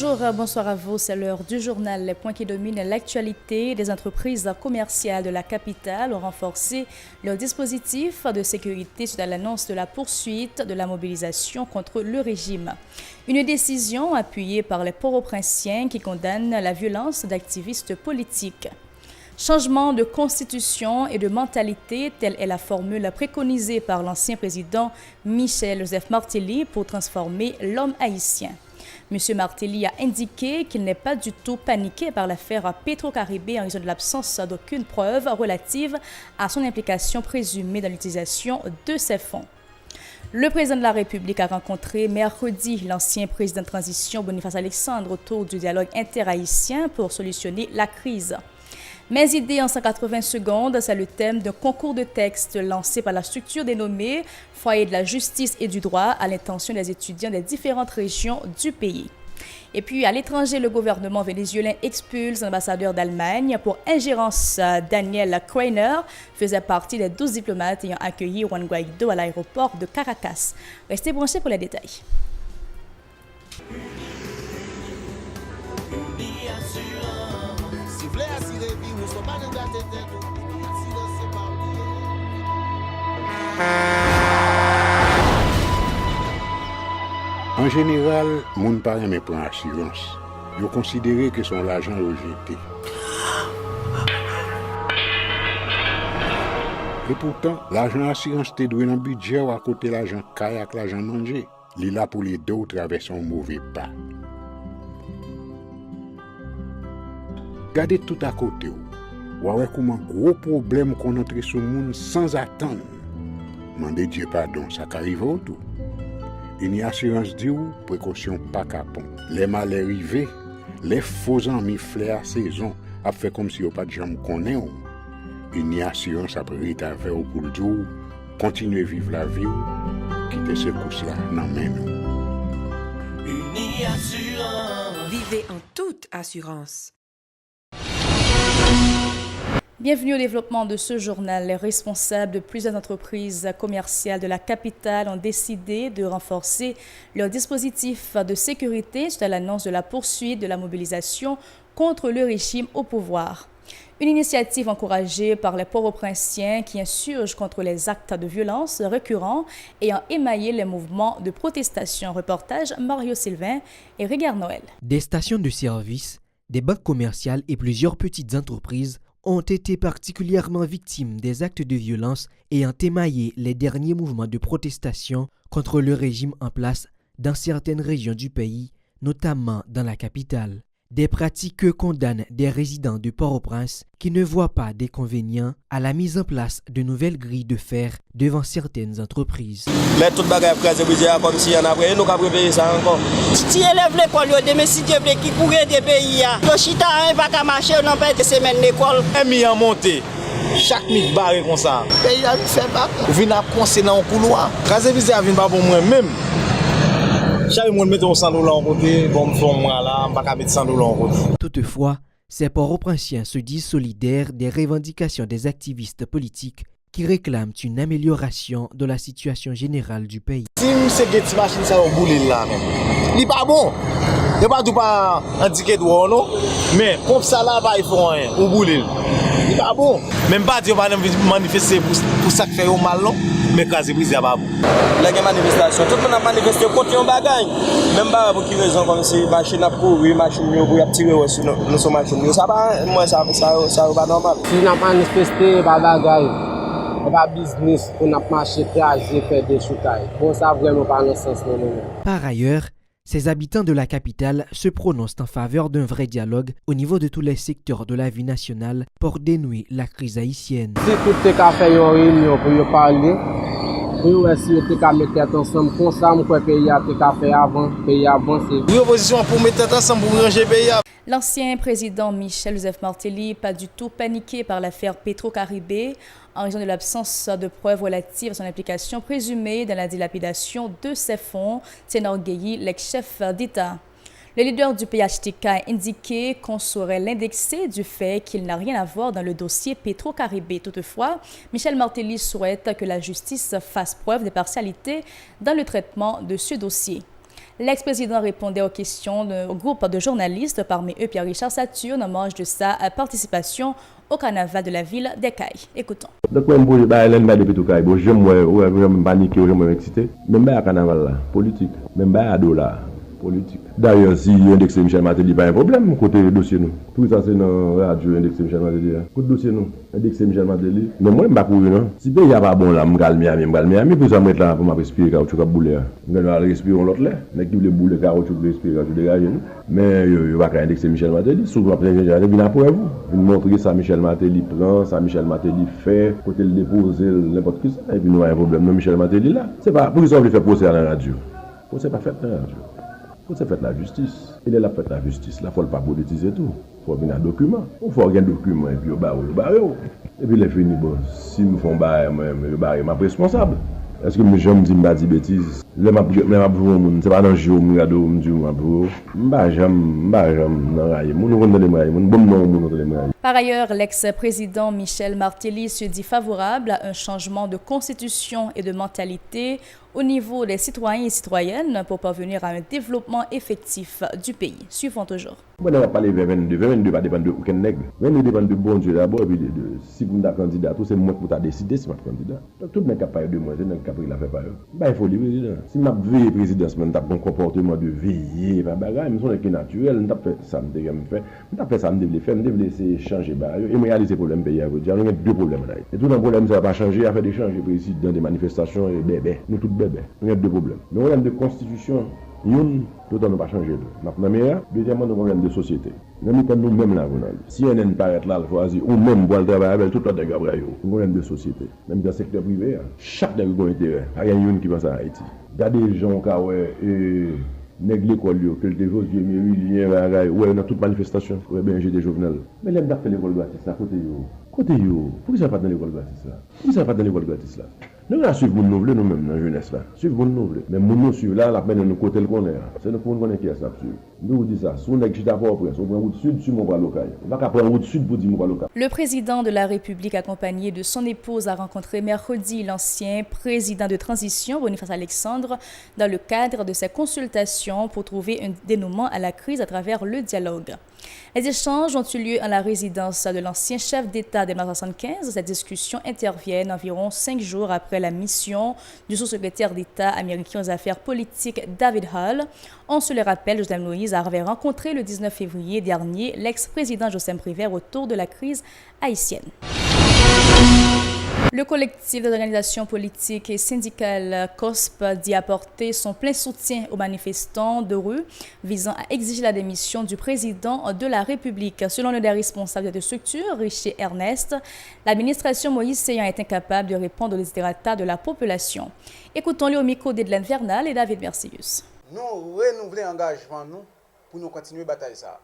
Bonjour, bonsoir à vous. C'est l'heure du journal. Les points qui dominent l'actualité. Des entreprises commerciales de la capitale ont renforcé leur dispositif de sécurité suite à l'annonce de la poursuite de la mobilisation contre le régime. Une décision appuyée par les Port-au-Prinsiens qui condamnent la violence d'activistes politiques. Changement de constitution et de mentalité, telle est la formule préconisée par l'ancien président Michel-Joseph Martelly pour transformer l'homme haïtien. M. Martelly a indiqué qu'il n'est pas du tout paniqué par l'affaire Petro-Caribé en raison de l'absence d'aucune preuve relative à son implication présumée dans l'utilisation de ces fonds. Le président de la République a rencontré mercredi l'ancien président de transition Boniface Alexandre autour du dialogue interhaïtien pour solutionner la crise. Mes idées en 180 secondes, c'est le thème d'un concours de textes lancé par la structure dénommée Foyer de la justice et du droit à l'intention des étudiants des différentes régions du pays. Et puis à l'étranger, le gouvernement vénézuélien expulse l'ambassadeur d'Allemagne pour ingérence. Daniel Kreiner faisait partie des 12 diplomates ayant accueilli Juan Guaido à l'aéroport de Caracas. Restez branchés pour les détails. En général, moun pa reme pran assurance. Yo considéré que son l'argent rejeté. Et pourtant, l'argent assurance te doué dans budget ou à côté l'argent kayak l'argent manger. Li là pour les deux ou traverser un mauvais pas. Gardez tout à côté ou ouais comment gros problème qu'on entre sur monde sans attendre. Mandez Dieu pardon, ça qu'arrive au tout. Une assurance dit ou précaution pas capon. Les mal arrivés, les faux amis flair saison a fait comme si on pas de jambe connaît. Une assurance après ta faire au pour dire continuer vivre la vie quitter ce course là dans main nous. Une assurance. Vivez en toute assurance. Bienvenue au développement de ce journal. Les responsables de plusieurs entreprises commerciales de la capitale ont décidé de renforcer leur dispositif de sécurité suite à l'annonce de la poursuite de la mobilisation contre le régime au pouvoir. Une initiative encouragée par les Port-au-Prinsiens qui insurgent contre les actes de violence récurrents ayant émaillé les mouvements de protestation. Reportage Mario Sylvain et Régard Noël. Des stations de service, des banques commerciales et plusieurs petites entreprises ont été particulièrement victimes des actes de violence ayant émaillé les derniers mouvements de protestation contre le régime en place dans certaines régions du pays, notamment dans la capitale. Des pratiques que condamnent des résidents de Port-au-Prince qui ne voient pas d'inconvénients à la mise en place de nouvelles grilles de fer devant certaines entreprises. Mettre tout le bagage comme si y en a après, nous avons payer ça encore. Si élève l'école, mais si Dieu veut qui pourrait des pays, le chita ne va pas marcher, on n'a pas de semaine d'école. Mis en montée, chaque mythe barré comme ça. Le pays a fait pas. Vous venez à conseiller dans le couloir. Quand vous venez pas pour moi-même. Chaque monde met $100 en côté, bon, moi là, on ne va pas mettre $100 en côté. Toutefois, ces Port-au-Prinsiens se disent solidaires des revendications des activistes politiques qui réclament une amélioration de la situation générale du pays. Si c'est cette machine ça va bouler là même. Il pas bon. Il pas tout pas indiqué droit non, mais comme ça là va il faut rien, ou bouler. Il pas bon. Même pas dire pas manifester pour ça que fait mal non, mais caser brise pas bon. La manifestation, tout le monde a manifesté contre un bagage. Même pas pour qui raison comme si machine a couru, machine yo pour tirer sur nos machines. Ça pas moi ça pas normal. Si n'a manifesté pas bagage. Pas business pour n'a marcher craser faire des choutailles. Bon ça vraiment pas dans sens non. Par ailleurs, ces habitants de la capitale se prononcent en faveur d'un vrai dialogue au niveau de tous les secteurs de la vie nationale pour dénouer la crise haïtienne. Si tout est qu'à faire une réunion pour parler, pour essayer de mettre ensemble comme ça, le pays a fait avant, pays avancé. L'opposition pour mettre ensemble pour ranger le pays. L'ancien président Michel-Joseph Martelly, pas du tout paniqué par l'affaire Petro-Caribé en raison de l'absence de preuves relatives à son implication présumée dans la dilapidation de ces fonds, s'enorgueillit l'ex-chef d'État. Le leader du PHTK a indiqué qu'on saurait l'indexer du fait qu'il n'a rien à voir dans le dossier Petro-Caribé. Toutefois, Michel Martelly souhaite que la justice fasse preuve d'impartialité dans le traitement de ce dossier. L'ex-président répondait aux questions d'un groupe de journalistes, parmi eux Pierre-Richard Saturne, en marge de sa participation au carnaval de la ville d'Ekaï. Écoutons. Donc, je depuis tout cas, j'aime paniquer, j'aime exciter. Même pas à carnaval là, politique. Même pas à dollar, politique. D'ailleurs, si indexé Michel Martelly, pas un problème, côté dossier nous. Tout ça, c'est dans la radio indexé Michel Martelly. Côté dossier nous, indexé Michel Martelly. Mais moi, je ne vais pas courir, non. Si le pays n'est pas bon là, je vais calmer, pour ça, je vais mettre là pour respirer caoutchouc cap bouler. Je vais respirer l'autre là. Mais qui veut bouler caoutchouc, respirer caoutchouc dégagé. Mais il ne va pas indexer Michel Martelly. Surtout après, je vais pour vous. Je vais montrer ça Michel Martelly prend, ça Michel Martelly fait, côté le déposer, n'importe qui ça. Et puis nous avons un problème. Non, Michel Martelly là. C'est pas pour ça qu'on fait procès à la radio. Procès pas fait dans la radio. Faut faire la justice. Il est là pour faire la justice. Là, il ne faut pas politiser tout. Il faut venir un document. Il faut avoir un document et puis il barre. Et puis les fini, bon, si nous font barre, je barre ma responsable. Est-ce que mes gens me disent que je dis bêtises? Les ma c'est pas dans le jeu, je dis Par ailleurs, l'ex-président Michel Martelly se dit favorable à un changement de constitution et de mentalité au niveau des citoyens et citoyennes pour parvenir à un développement effectif du pays. Suivons toujours. On va parler vers 22. 22 va dépendre de aucun nègre. 22 dépend de bon Dieu d'abord, et puis si vous êtes candidat, c'est moi qui vous décider si vous êtes candidat. Donc tout le monde capable de moi, c'est le capable de la faire par eux. Il faut le président. Si je veux président, je n'ai un comportement de veiller, je suis naturel, je fais ça, je fais ça, je devais essayer changer, et je réaliser le problème pays. Il y a deux problèmes là. Et tout le problème, ça ne va pas changer, il y a fait des changements président, des manifestations et bébés. Nous tous bébés. Il y a deux problèmes. Le problème de constitution, nous ne pouvons pas changer. Deuxièmement, nous problème de société. Nous-mêmes là, si on ne paraît là, il faut choisir, ou même pour le travail avec tout le monde, nous problème de société. Même dans le secteur privé, chaque nègre a un intérêt. Il y a une qui pense à Haïti. Il y a des gens qui ont nègre l'école, que le dévot, Dieu, ouais, on a toute manifestation. Ouais, bien, j'ai des journaux. Mais l'aime d'appeler l'école gratis, là, côté yo. Pourquoi ça ne pas dans l'école gratis là? Pourquoi ça ne pas dans l'école gratis là? Nous allons suivre mon nouveau, nous-mêmes, dans la jeunesse là. Suivre mon nouveau. Mais mon nous suivre là, la peine de nous côté le connaît. C'est nous qu'on qui est ça. Nous vous disons ça. Si on est qui d'abord après, on prend route sud sur mon bras local. On va prendre route sud pour dire mon bras local. Le président de la République, accompagné de son épouse, a rencontré mercredi l'ancien président de transition, Boniface Alexandre, dans le cadre de ses consultations pour trouver un dénouement à la crise à travers le dialogue. Les échanges ont eu lieu à la résidence de l'ancien chef d'État de 1975. Cette discussion intervient environ 5 jours après la mission du sous-secrétaire d'État américain aux affaires politiques David Hall. On se le rappelle, Jovenel Moïse avait rencontré le 19 février dernier l'ex-président Joseph Prévert autour de la crise haïtienne. Le collectif des organisations politiques et syndicales COSP dit apporter son plein soutien aux manifestants de rue visant à exiger la démission du président de la République. Selon l'un des responsables de structure, Richer Ernest, l'administration Moïse Séyan est incapable de répondre aux desiderata de la population. Écoutons-le au micro d'Edlaine Vernal et David Mercius. Nous renouveler l'engagement pour nous continuer à batailler ça.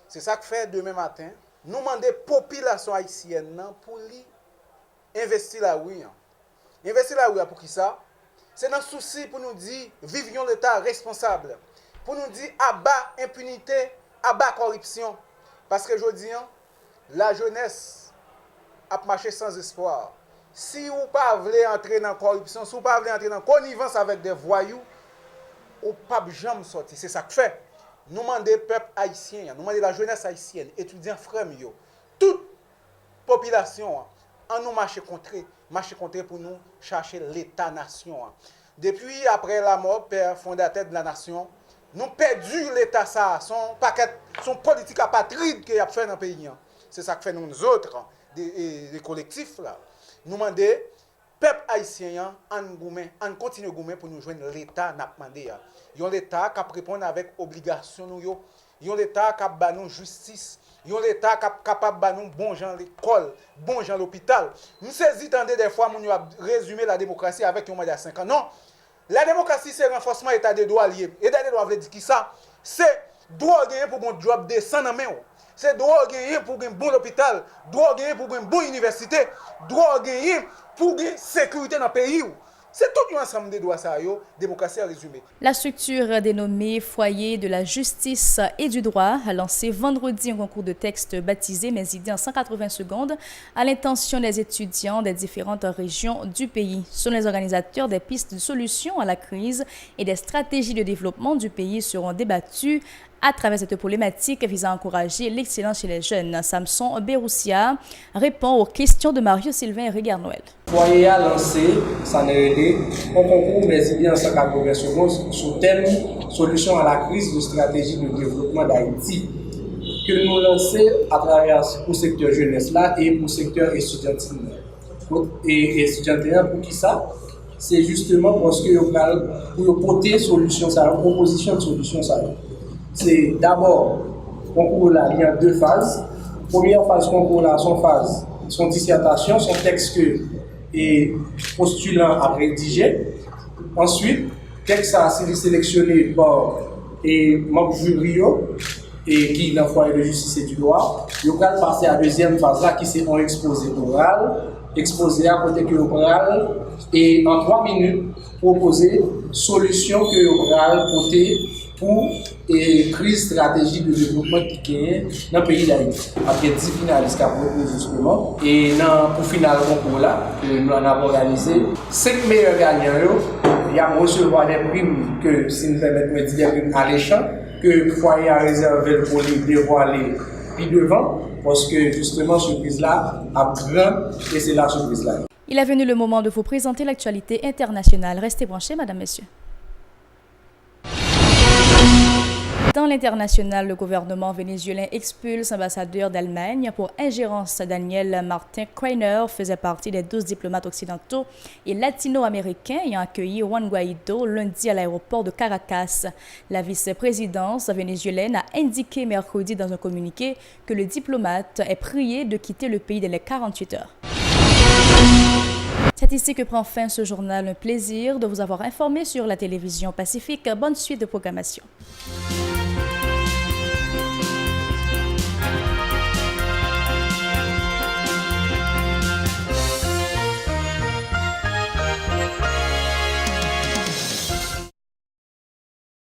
C'est ça que fait demain matin. Nous demandons la population haïtienne pour investir la rue. Investir la rue pour qui ça? C'est dans le souci pour nous dire vivions l'État responsable. Pour nous dire abat impunité, abat corruption. Parce que je dis, la jeunesse a marché sans espoir. Si vous ne voulez pas entrer dans la corruption, si vous ne voulez pas entrer dans la connivence avec des voyous, vous ne pouvez jamais sortir. C'est ça que fait. Nous demandons le peuple haïtien, nous demandons la jeunesse haïtienne, étudiants frères, toute population, en nous marcher contre pour nous chercher l'État-nation. Depuis après la mort, père fondateur de la nation, nous perdu l'État ça, son politique apatride qu'il a fait dans le pays. C'est ça que fait nous autres, des collectifs là. Nous demandons peuple haïtien en continue goumer pour nous joindre l'État n'a demandé. Yon l'État qui répond avec obligation nous yo. Yon l'État qui ba nous justice. Yon l'État qui capable ba nous bon gens l'école, bon gens l'hôpital. Nous saisi tendez des fois nous a résumé la démocratie avec un mandat 5 ans. Non. La démocratie c'est renforcement état de droit lié. État de droit veut dire qui ça? C'est droit gagner pour un job décent dans main. C'est droit gagner pour un bon hôpital, droit gagner pour une bonne université, droit gagner pour une sécurité dans le pays. C'est tout un ensemble de droits ça yo, démocratie en résumé. La structure dénommée Foyer de la justice et du droit a lancé vendredi un concours de textes baptisé Mes idées en 180 secondes à l'intention des étudiants des différentes régions du pays. Selon les organisateurs, des pistes de solutions à la crise et des stratégies de développement du pays seront débattues à travers cette problématique visant à encourager l'excellence chez les jeunes. Samson Beroussia répond aux questions de Mario Sylvain et Régard Noël. Foyer a lancé, ça n'a aidé, un concours Mes idées en 180 secondes sur thème Solution à la crise de stratégie de développement d'Haïti, que nous lançons à travers le secteur jeunesse là et pour le secteur étudiantin. Et étudiantin, pour qui ça? C'est justement parce que pour porter solution, ça, une proposition de solution, ça. C'est d'abord, le concours là, il y a 2 phases. Première phase, concours là, son dissertation, son texte que et postulant à rédiger. Ensuite, texte ça c'est sélectionné par et membre jury et qui dans le foyer de justice et du droit. Il va passer à la deuxième phase là qui c'est un exposé oral, exposé à côté que oral et en 3 minutes proposer solution que oral côté pour et crise stratégie de développement qui gagne dans le pays d'Haïti. Après 10 finalistes qui ont proposé justement, et pour final concours là, nous avons organisé 5 meilleurs gagnants. Il y a recevoir des primes que, si nous permettons de dire, des primes alléchantes, que le foyer a réservé pour les dévoiler puis devant, parce que justement, cette surprise là a grand et c'est la surprise là. Il est venu le moment de vous présenter l'actualité internationale. Restez branchés, mesdames, messieurs. Dans l'international, le gouvernement vénézuélien expulse l'ambassadeur d'Allemagne pour ingérence. Daniel Martin Kreiner faisait partie des 12 diplomates occidentaux et latino-américains ayant accueilli Juan Guaido lundi à l'aéroport de Caracas. La vice-présidence vénézuélienne a indiqué mercredi dans un communiqué que le diplomate est prié de quitter le pays dans les 48 heures. C'est ici que prend fin ce journal. Un plaisir de vous avoir informé sur la télévision Pacifique. Bonne suite de programmation.